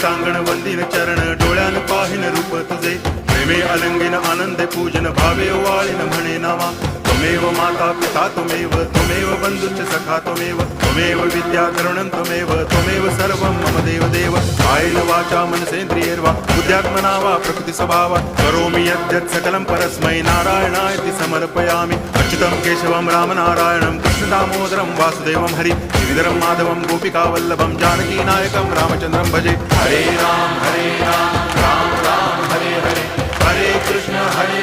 टांगण वंदिन चरण डोळ्यान पाहिन रूप तुझे प्रेमे अलंगिन आनंदे पूजन भावे वाळीन म्हणे नावा त्वमेव माता पिता त्वमेव बंधुश्च सखा त्वमेव विद्या करुणं त्वमेव सर्वं मम देव कायेन वाचा मनसेन्द्रियैर्वा बुद्ध्यात्मना वा प्रकृति स्वभावात् करोमि यद्यत् सकलं परस्मै नारायणायति समर्पयामि अच्युतं केशवं रामनारायणं कृष्णदामोदरं वासुदेवं हरि गिरिधरं माधवं गोपिकावल्लभं जानकीनायकं रामचन्द्रं भजे हरे राम राम राम हरे हरे हरे कृष्ण हरे